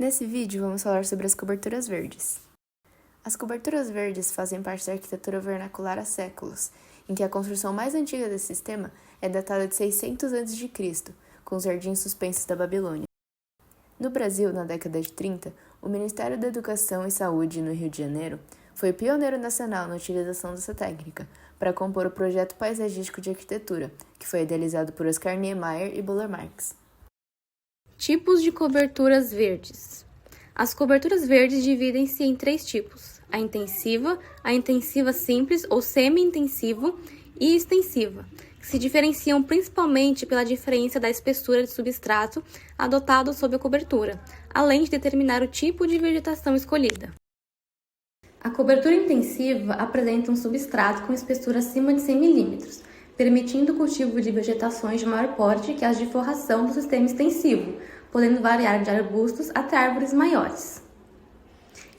Nesse vídeo, vamos falar sobre as coberturas verdes. As coberturas verdes fazem parte da arquitetura vernacular há séculos, em que a construção mais antiga desse sistema é datada de 600 a.C., com os jardins suspensos da Babilônia. No Brasil, na década de 30, o Ministério da Educação e Saúde, no Rio de Janeiro, foi o pioneiro nacional na utilização dessa técnica para compor o projeto paisagístico de arquitetura, que foi idealizado por Oscar Niemeyer e Burle Marx. Tipos de coberturas verdes. As coberturas verdes dividem-se em 3 tipos: a intensiva simples ou semi-intensivo e extensiva, que se diferenciam principalmente pela diferença da espessura de substrato adotado sob a cobertura, além de determinar o tipo de vegetação escolhida. A cobertura intensiva apresenta um substrato com espessura acima de 100 mm, permitindo o cultivo de vegetações de maior porte que as de forração do sistema extensivo, podendo variar de arbustos até árvores maiores.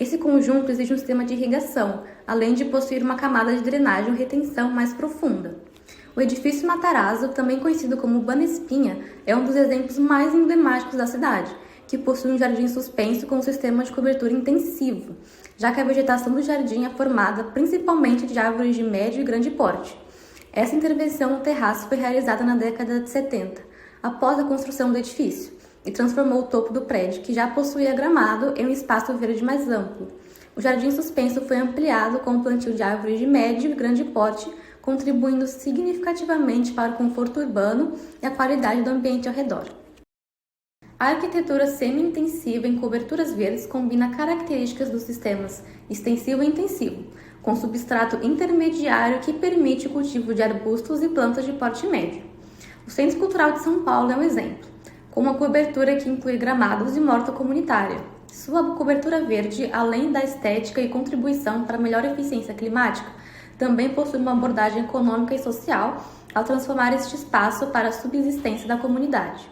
Esse conjunto exige um sistema de irrigação, além de possuir uma camada de drenagem ou retenção mais profunda. O edifício Matarazzo, também conhecido como Banespinha, é um dos exemplos mais emblemáticos da cidade, que possui um jardim suspenso com um sistema de cobertura intensivo, já que a vegetação do jardim é formada principalmente de árvores de médio e grande porte. Essa intervenção no terraço foi realizada na década de 70, após a construção do edifício, e transformou o topo do prédio, que já possuía gramado, em um espaço verde mais amplo. O jardim suspenso foi ampliado com o plantio de árvores de médio e grande porte, contribuindo significativamente para o conforto urbano e a qualidade do ambiente ao redor. A arquitetura semi-intensiva em coberturas verdes combina características dos sistemas extensivo e intensivo, com substrato intermediário que permite o cultivo de arbustos e plantas de porte médio. O Centro Cultural de São Paulo é um exemplo, com uma cobertura que inclui gramados e horta comunitária. Sua cobertura verde, além da estética e contribuição para a melhor eficiência climática, também possui uma abordagem econômica e social ao transformar este espaço para a subsistência da comunidade.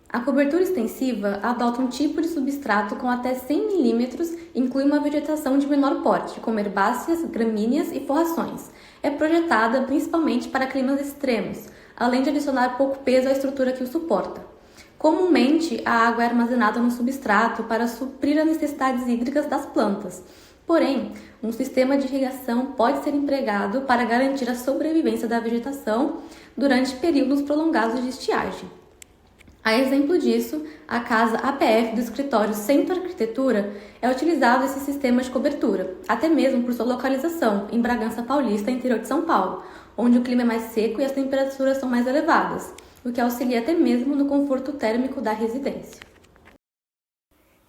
A cobertura extensiva adota um tipo de substrato com até 100 mm e inclui uma vegetação de menor porte, como herbáceas, gramíneas e forrações. É projetada principalmente para climas extremos, além de adicionar pouco peso à estrutura que o suporta. Comumente, a água é armazenada no substrato para suprir as necessidades hídricas das plantas. Porém, um sistema de irrigação pode ser empregado para garantir a sobrevivência da vegetação durante períodos prolongados de estiagem. A exemplo disso, a casa APF do escritório Centro Arquitetura é utilizado esse sistema de cobertura, até mesmo por sua localização, em Bragança Paulista, interior de São Paulo, onde o clima é mais seco e as temperaturas são mais elevadas, o que auxilia até mesmo no conforto térmico da residência.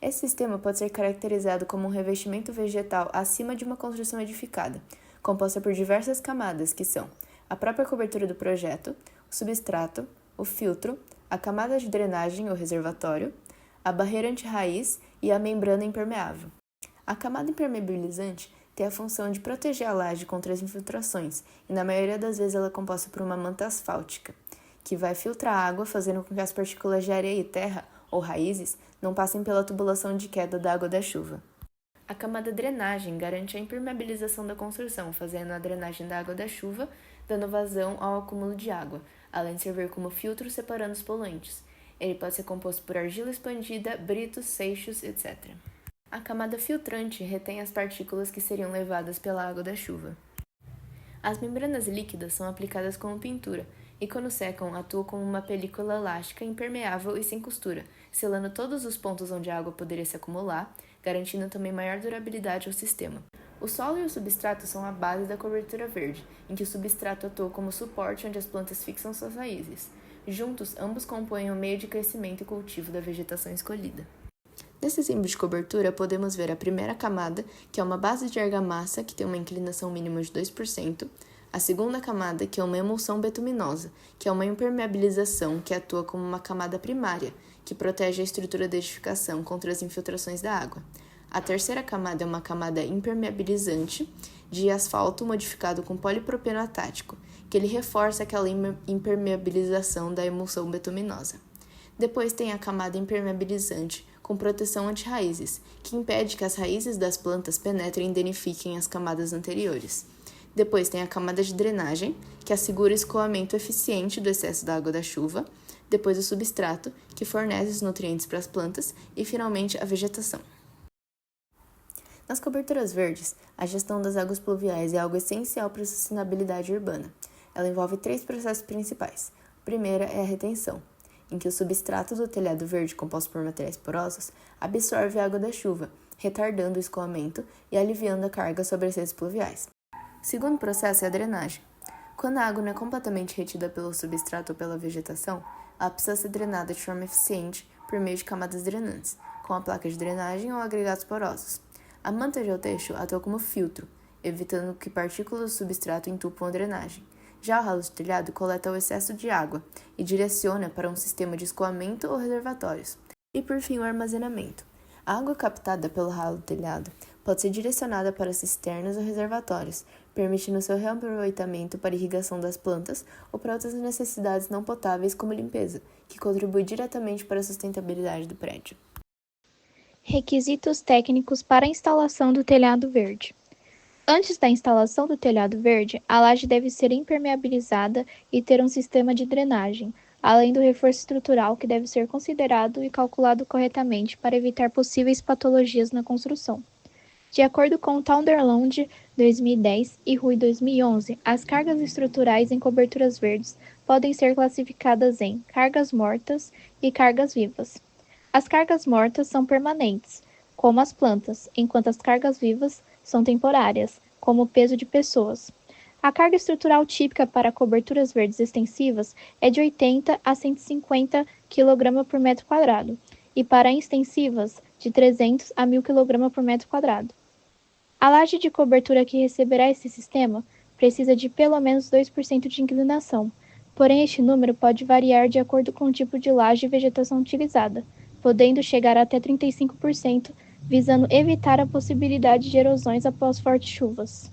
Esse sistema pode ser caracterizado como um revestimento vegetal acima de uma construção edificada, composta por diversas camadas que são a própria cobertura do projeto, o substrato, o filtro, a camada de drenagem ou reservatório, a barreira anti-raiz e a membrana impermeável. A camada impermeabilizante tem a função de proteger a laje contra as infiltrações e, na maioria das vezes, ela é composta por uma manta asfáltica, que vai filtrar a água, fazendo com que as partículas de areia e terra, ou raízes, não passem pela tubulação de queda da água da chuva. A camada drenagem garante a impermeabilização da construção, fazendo a drenagem da água da chuva, dando vazão ao acúmulo de água, além de servir como filtro separando os poluentes. Ele pode ser composto por argila expandida, britos, seixos, etc. A camada filtrante retém as partículas que seriam levadas pela água da chuva. As membranas líquidas são aplicadas como pintura e, quando secam, atuam como uma película elástica impermeável e sem costura, selando todos os pontos onde a água poderia se acumular, garantindo também maior durabilidade ao sistema. O solo e o substrato são a base da cobertura verde, em que o substrato atua como suporte onde as plantas fixam suas raízes. Juntos, ambos compõem o meio de crescimento e cultivo da vegetação escolhida. Nesse exemplo de cobertura, podemos ver a primeira camada, que é uma base de argamassa que tem uma inclinação mínima de 2%, a segunda camada, que é uma emulsão betuminosa, que é uma impermeabilização que atua como uma camada primária, que protege a estrutura da edificação contra as infiltrações da água. A terceira camada é uma camada impermeabilizante de asfalto modificado com polipropeno atático, que ele reforça aquela impermeabilização da emulsão betuminosa. Depois tem a camada impermeabilizante com proteção anti-raízes, que impede que as raízes das plantas penetrem e danifiquem as camadas anteriores. Depois tem a camada de drenagem, que assegura o escoamento eficiente do excesso da água da chuva. depois o substrato, que fornece os nutrientes para as plantas, e finalmente a vegetação. Nas coberturas verdes, a gestão das águas pluviais é algo essencial para a sustentabilidade urbana. Ela envolve 3 processos principais. A primeira é a retenção, em que o substrato do telhado verde, composto por materiais porosos, absorve a água da chuva, retardando o escoamento e aliviando a carga sobre as redes pluviais. O segundo processo é a drenagem. Quando a água não é completamente retida pelo substrato ou pela vegetação, ela precisa ser drenada de forma eficiente por meio de camadas drenantes, com a placa de drenagem ou agregados porosos. A manta geotextil atua como filtro, evitando que partículas do substrato entupam a drenagem. Já o ralo de telhado coleta o excesso de água e direciona para um sistema de escoamento ou reservatórios. E por fim, o armazenamento. A água captada pelo ralo do telhado pode ser direcionada para cisternas ou reservatórios, permitindo seu reaproveitamento para irrigação das plantas ou para outras necessidades não potáveis como limpeza, que contribui diretamente para a sustentabilidade do prédio. Requisitos técnicos para a instalação do telhado verde. Antes da instalação do telhado verde, a laje deve ser impermeabilizada e ter um sistema de drenagem, além do reforço estrutural que deve ser considerado e calculado corretamente para evitar possíveis patologias na construção. De acordo com Townderland 2010 e Rui 2011, as cargas estruturais em coberturas verdes podem ser classificadas em cargas mortas e cargas vivas. As cargas mortas são permanentes, como as plantas, enquanto as cargas vivas são temporárias, como o peso de pessoas. A carga estrutural típica para coberturas verdes extensivas é de 80 a 150 kg por metro quadrado, e para extensivas, de 300 a 1.000 kg por metro quadrado. A laje de cobertura que receberá esse sistema precisa de pelo menos 2% de inclinação, porém este número pode variar de acordo com o tipo de laje e vegetação utilizada, podendo chegar até 35%, visando evitar a possibilidade de erosões após fortes chuvas.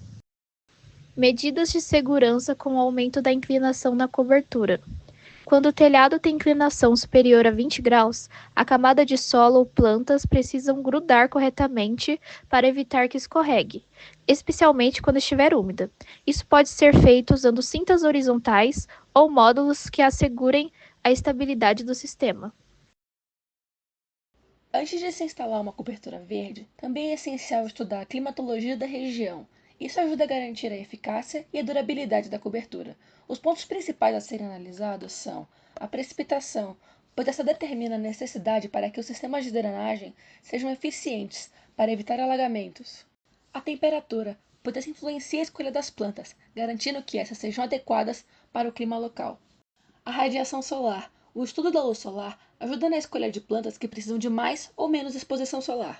Medidas de segurança com o aumento da inclinação na cobertura. Quando o telhado tem inclinação superior a 20 graus, a camada de solo ou plantas precisam grudar corretamente para evitar que escorregue, especialmente quando estiver úmida. Isso pode ser feito usando cintas horizontais ou módulos que assegurem a estabilidade do sistema. Antes de se instalar uma cobertura verde, também é essencial estudar a climatologia da região. Isso ajuda a garantir a eficácia e a durabilidade da cobertura. Os pontos principais a serem analisados são a precipitação, pois essa determina a necessidade para que os sistemas de drenagem sejam eficientes para evitar alagamentos. A temperatura, pois essa influencia a escolha das plantas, garantindo que essas sejam adequadas para o clima local. A radiação solar. O estudo da luz solar ajuda na escolha de plantas que precisam de mais ou menos exposição solar.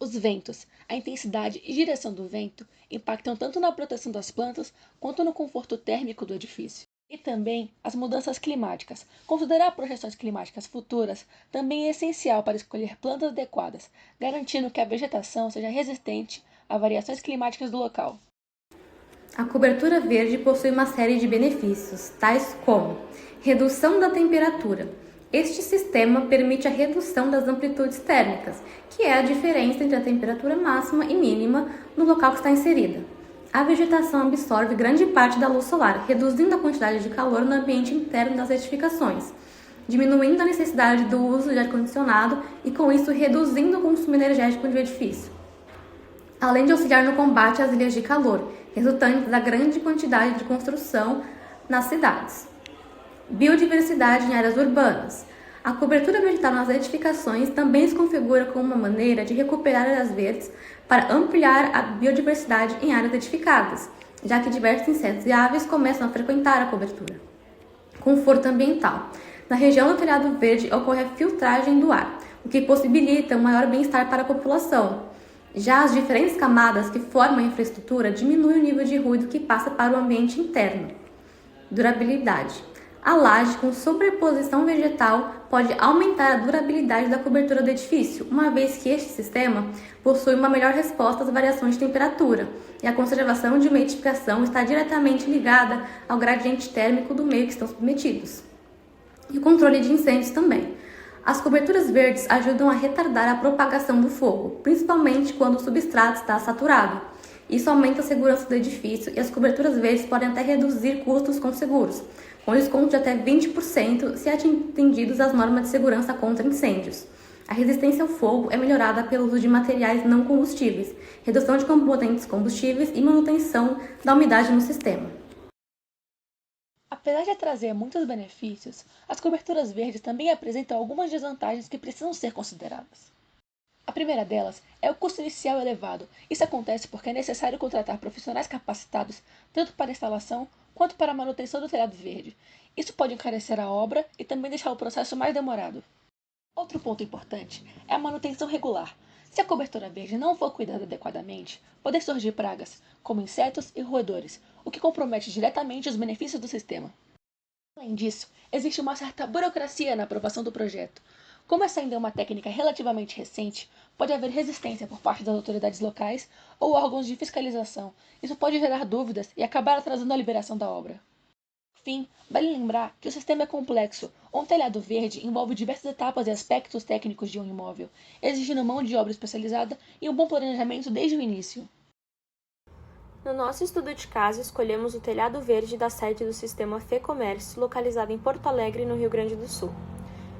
Os ventos, a intensidade e direção do vento impactam tanto na proteção das plantas quanto no conforto térmico do edifício. E também as mudanças climáticas. Considerar projeções climáticas futuras também é essencial para escolher plantas adequadas, garantindo que a vegetação seja resistente a variações climáticas do local. A cobertura verde possui uma série de benefícios, tais como redução da temperatura. Este sistema permite a redução das amplitudes térmicas, que é a diferença entre a temperatura máxima e mínima no local que está inserida. A vegetação absorve grande parte da luz solar, reduzindo a quantidade de calor no ambiente interno das edificações, diminuindo a necessidade do uso de ar-condicionado e, com isso, reduzindo o consumo energético do edifício, além de auxiliar no combate às ilhas de calor, resultantes da grande quantidade de construção nas cidades. Biodiversidade em áreas urbanas. A cobertura vegetal nas edificações também se configura como uma maneira de recuperar áreas verdes para ampliar a biodiversidade em áreas edificadas, já que diversos insetos e aves começam a frequentar a cobertura. Conforto ambiental. Na região do telhado verde ocorre a filtragem do ar, o que possibilita um maior bem-estar para a população. Já as diferentes camadas que formam a infraestrutura diminuem o nível de ruído que passa para o ambiente interno. Durabilidade. A laje com sobreposição vegetal pode aumentar a durabilidade da cobertura do edifício, uma vez que este sistema possui uma melhor resposta às variações de temperatura, e a conservação de uma edificação está diretamente ligada ao gradiente térmico do meio que estão submetidos. E o controle de incêndios também. As coberturas verdes ajudam a retardar a propagação do fogo, principalmente quando o substrato está saturado. Isso aumenta a segurança do edifício e as coberturas verdes podem até reduzir custos com seguros, com desconto de até 20% se atendidos às normas de segurança contra incêndios. A resistência ao fogo é melhorada pelo uso de materiais não combustíveis, redução de componentes combustíveis e manutenção da umidade no sistema. Apesar de trazer muitos benefícios, as coberturas verdes também apresentam algumas desvantagens que precisam ser consideradas. A primeira delas é o custo inicial elevado. Isso acontece porque é necessário contratar profissionais capacitados tanto para a instalação quanto para a manutenção do telhado verde. Isso pode encarecer a obra e também deixar o processo mais demorado. Outro ponto importante é a manutenção regular. Se a cobertura verde não for cuidada adequadamente, podem surgir pragas, como insetos e roedores, o que compromete diretamente os benefícios do sistema. Além disso, existe uma certa burocracia na aprovação do projeto. Como essa ainda é uma técnica relativamente recente, pode haver resistência por parte das autoridades locais ou órgãos de fiscalização. Isso pode gerar dúvidas e acabar atrasando a liberação da obra. Por fim, vale lembrar que o sistema é complexo. Um telhado verde envolve diversas etapas e aspectos técnicos de um imóvel, exigindo mão de obra especializada e um bom planejamento desde o início. No nosso estudo de caso, escolhemos o telhado verde da sede do sistema Fê-Comércio, localizado em Porto Alegre, no Rio Grande do Sul.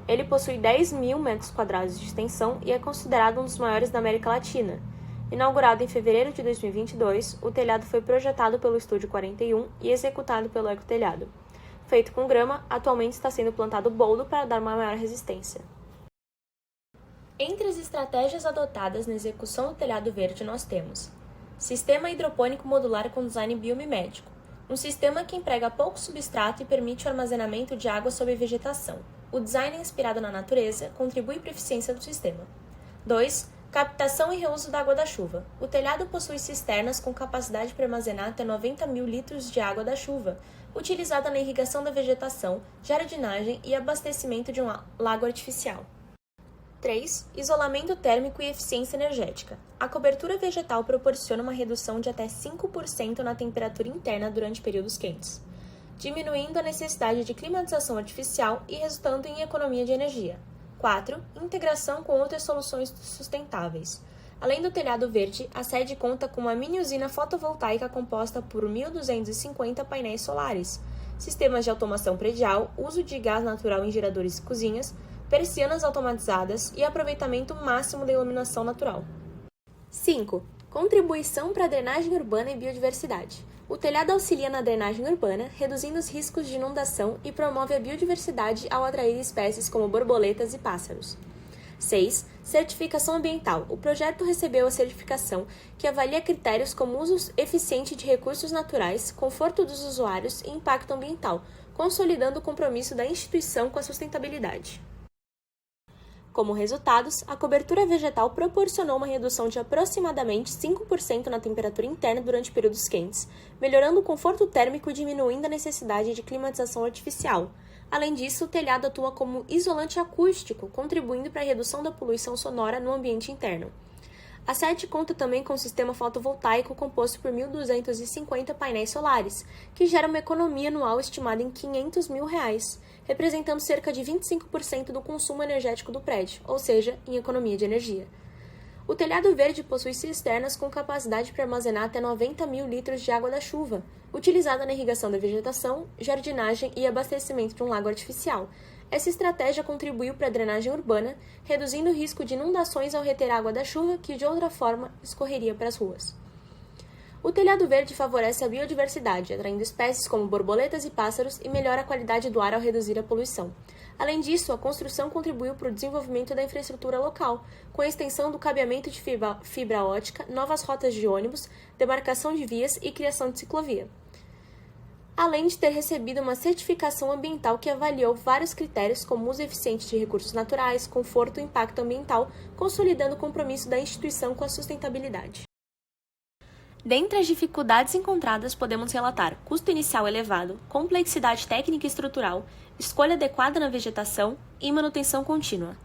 Ele possui 10.000 metros quadrados de extensão e é considerado um dos maiores da América Latina. Inaugurado em fevereiro de 2022, o telhado foi projetado pelo Estúdio 41 e executado pelo Ecotelhado. Feito com grama, atualmente está sendo plantado boldo para dar uma maior resistência. Entre as estratégias adotadas na execução do telhado verde nós temos: Sistema hidropônico modular com design biomimético, um sistema que emprega pouco substrato e permite o armazenamento de água sob vegetação. O design inspirado na natureza contribui para a eficiência do sistema. 2. Captação e reuso da água da chuva. O telhado possui cisternas com capacidade para armazenar até 90.000 litros de água da chuva, utilizada na irrigação da vegetação, jardinagem e abastecimento de um lago artificial. 3. Isolamento térmico e eficiência energética. A cobertura vegetal proporciona uma redução de até 5% na temperatura interna durante períodos quentes, diminuindo a necessidade de climatização artificial e resultando em economia de energia. 4. Integração com outras soluções sustentáveis. Além do telhado verde, a sede conta com uma mini usina fotovoltaica composta por 1.250 painéis solares, sistemas de automação predial, uso de gás natural em geradores e cozinhas, persianas automatizadas e aproveitamento máximo da iluminação natural. 5. Contribuição para a drenagem urbana e biodiversidade. O telhado auxilia na drenagem urbana, reduzindo os riscos de inundação e promove a biodiversidade ao atrair espécies como borboletas e pássaros. 6. Certificação ambiental. O projeto recebeu a certificação que avalia critérios como uso eficiente de recursos naturais, conforto dos usuários e impacto ambiental, consolidando o compromisso da instituição com a sustentabilidade. Como resultados, a cobertura vegetal proporcionou uma redução de aproximadamente 5% na temperatura interna durante períodos quentes, melhorando o conforto térmico e diminuindo a necessidade de climatização artificial. Além disso, o telhado atua como isolante acústico, contribuindo para a redução da poluição sonora no ambiente interno. A sede conta também com um sistema fotovoltaico composto por 1.250 painéis solares, que gera uma economia anual estimada em R$ 500 mil, representando cerca de 25% do consumo energético do prédio, ou seja, em economia de energia. O telhado verde possui cisternas com capacidade para armazenar até 90.000 litros de água da chuva, utilizada na irrigação da vegetação, jardinagem e abastecimento de um lago artificial. Essa estratégia contribuiu para a drenagem urbana, reduzindo o risco de inundações ao reter água da chuva que, de outra forma, escorreria para as ruas. O telhado verde favorece a biodiversidade, atraindo espécies como borboletas e pássaros e melhora a qualidade do ar ao reduzir a poluição. Além disso, a construção contribuiu para o desenvolvimento da infraestrutura local, com a extensão do cabeamento de fibra ótica, novas rotas de ônibus, demarcação de vias e criação de ciclovia. Além de ter recebido uma certificação ambiental que avaliou vários critérios como uso eficiente de recursos naturais, conforto e impacto ambiental, consolidando o compromisso da instituição com a sustentabilidade. Dentre as dificuldades encontradas, podemos relatar custo inicial elevado, complexidade técnica e estrutural, escolha adequada na vegetação e manutenção contínua.